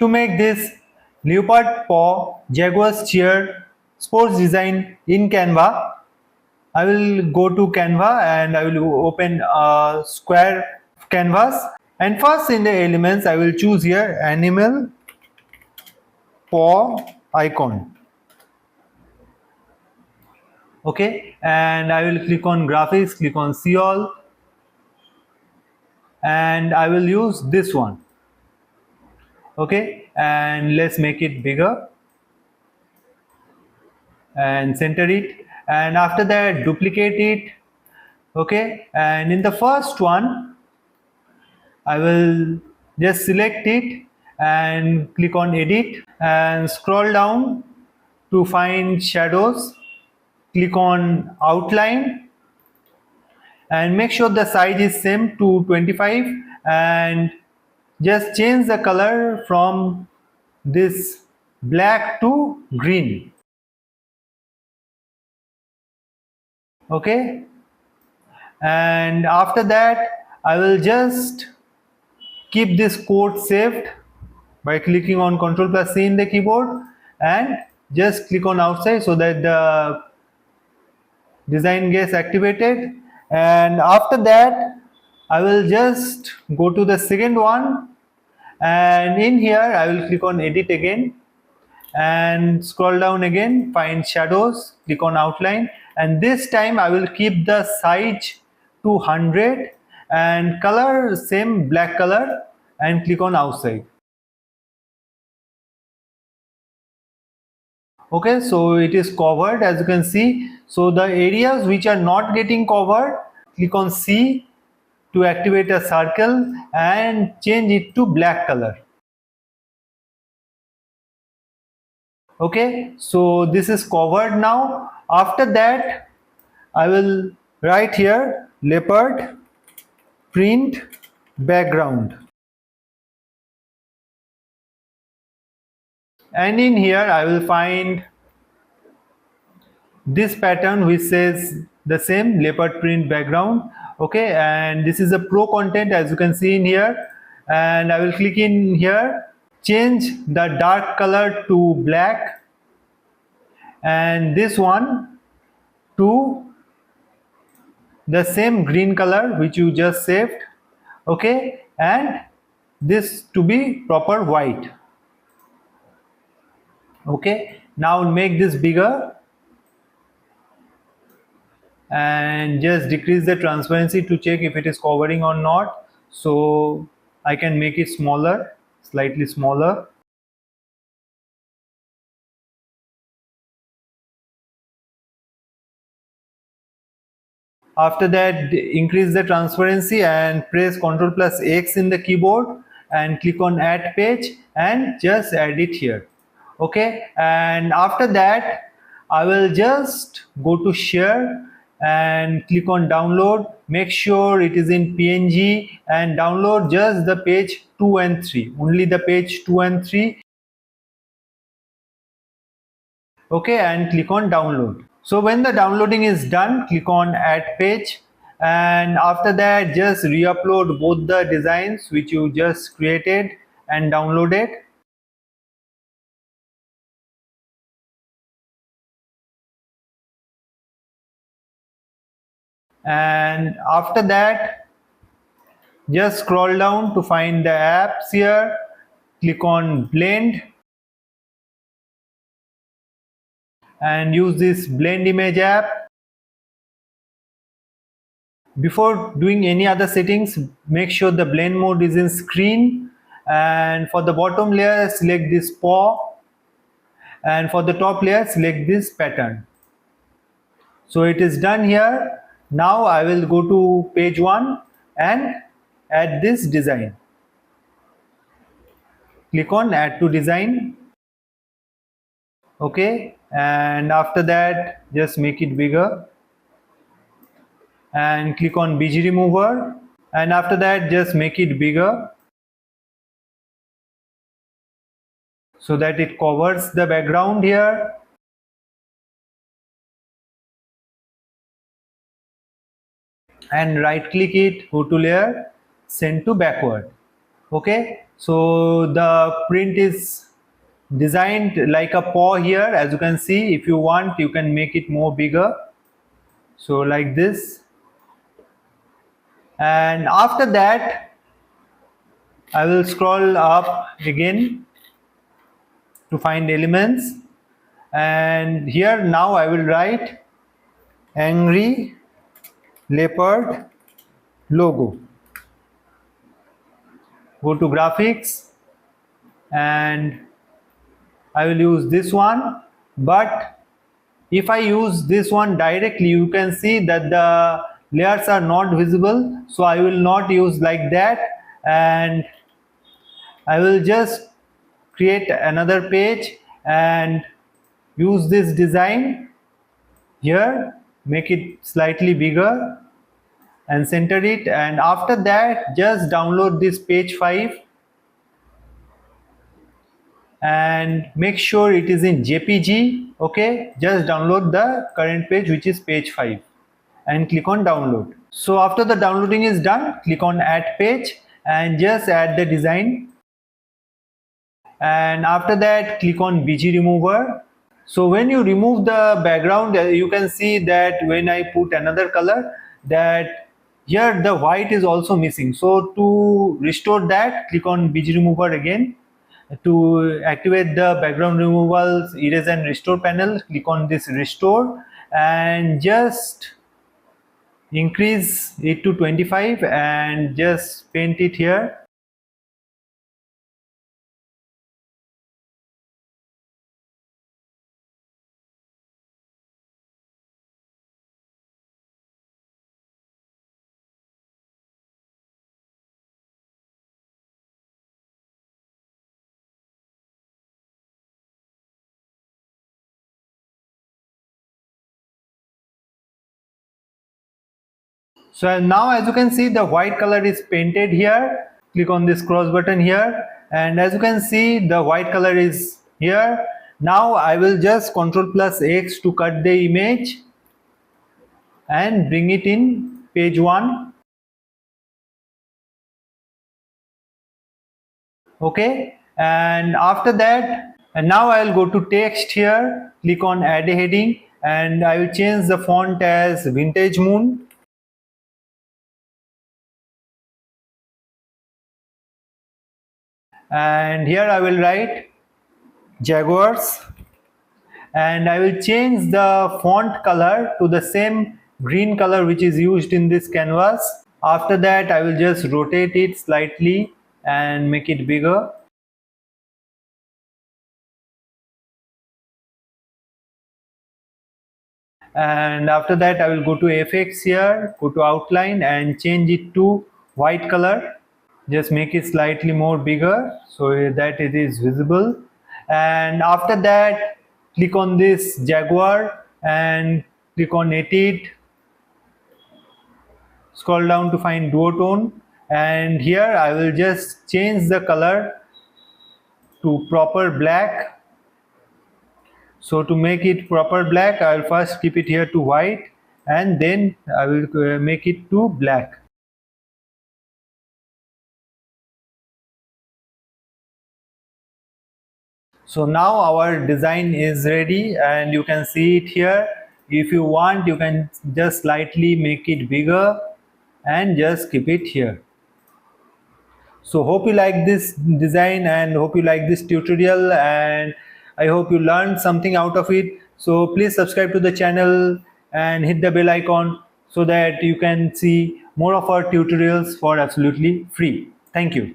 To make this Leopard paw Jaguars cheer sports design in Canva, I will go to Canva and I will open a square canvas, and first in the elements I will choose here animal paw icon. Okay, and I will click on graphics, click on see all, and I will use this one. Okay, and let's make it bigger and center it, and after that duplicate it. Okay, and in the first one I will just select it and click on edit and scroll down to find shadows, click on outline and make sure the size is same to 25, and just change the color from this black to green. Okay, and after that I will just keep this code saved by clicking on Ctrl+C in the keyboard and just click on outside so that the design gets activated. And after that I will just go to the second one, and in here I will click on edit again and scroll down again, find shadows, click on outline, and this time I will keep the size to 100 and color same black color and click on outside. Okay, so it is covered as you can see. So the areas which are not getting covered, click on C to activate a circle and change it to black color. Okay, so this is covered now. After that I will write here leopard print background, and in here I will find this pattern which says the same leopard print background. Okay, and this is a pro content as you can see in here, and I will click in here, change the dark color to black and this one to the same green color which you just saved. Okay, and this to be proper white. Okay, now make this bigger and just decrease the transparency to check if it is covering or not. So I can make it smaller, slightly smaller. After that increase the transparency and press Ctrl+X in the keyboard and click on add page and just add it here. Okay, and after that I will just go to share and click on download, make sure it is in PNG and download just the page 2 and 3, only the page 2 and 3. Okay, and click on download. So when the downloading is done, click on add page, and after that just re-upload both the designs which you just created and downloaded. And after that just scroll down to find the apps here, click on blend and use this blend image app. Before doing any other settings, make sure the blend mode is in screen, and for the bottom layer select this paw, and for the top layer select this pattern. So it is done here. Now I will go to page 1 and add this design. Click on add to design. Okay, and after that just make it bigger and click on BG remover, and after that just make it bigger so that it covers the background here. And right click it, go to layer, send to backward. Okay, so the print is designed like a paw here. As you can see, if you want, you can make it more bigger, so like this. And after that, I will scroll up again to find elements, and here now I will write angry leopard logo. Go to graphics, and I will use this one. But if I use this one directly, you can see that the layers are not visible, so I will not use like that, and I will just create another page and use this design here, make it slightly bigger and center it. And after that, just download this page 5 and make sure it is in JPG. Okay, just download the current page, which is page 5, and click on download. So after the downloading is done, click on add page and just add the design, and after that click on BG remover. So when you remove the background, you can see that when I put another color, that here the white is also missing. So to restore that, click on BG remover again. To activate the background removal, erase and restore panel, click on this restore and just increase it to 25 and just paint it here. So now as you can see, the white color is painted here. Click on this cross button here, and as you can see, the white color is here. Now I will just Ctrl+X to cut the image and bring it in page 1. Okay, and after that, and now I will go to text here, click on add a heading, and I will change the font as Vintage Moon. And here I will write Jaguars, and I will change the font color to the same green color which is used in this canvas. After that, I will just rotate it slightly and make it bigger. And after that, I will go to FX here, go to outline and change it to white color. Just make it slightly more bigger so that it is visible. And after that, click on this Jaguar and click on edit. Scroll down to find duotone, and here I will just change the color to proper black. So to make it proper black, I will first keep it here to white and then I will make it to black. So now our design is ready and you can see it here. If you want, you can just slightly make it bigger and just keep it here. So hope you like this design and hope you like this tutorial, and I hope you learned something out of it. So please subscribe to the channel and hit the bell icon so that you can see more of our tutorials for absolutely free. Thank you.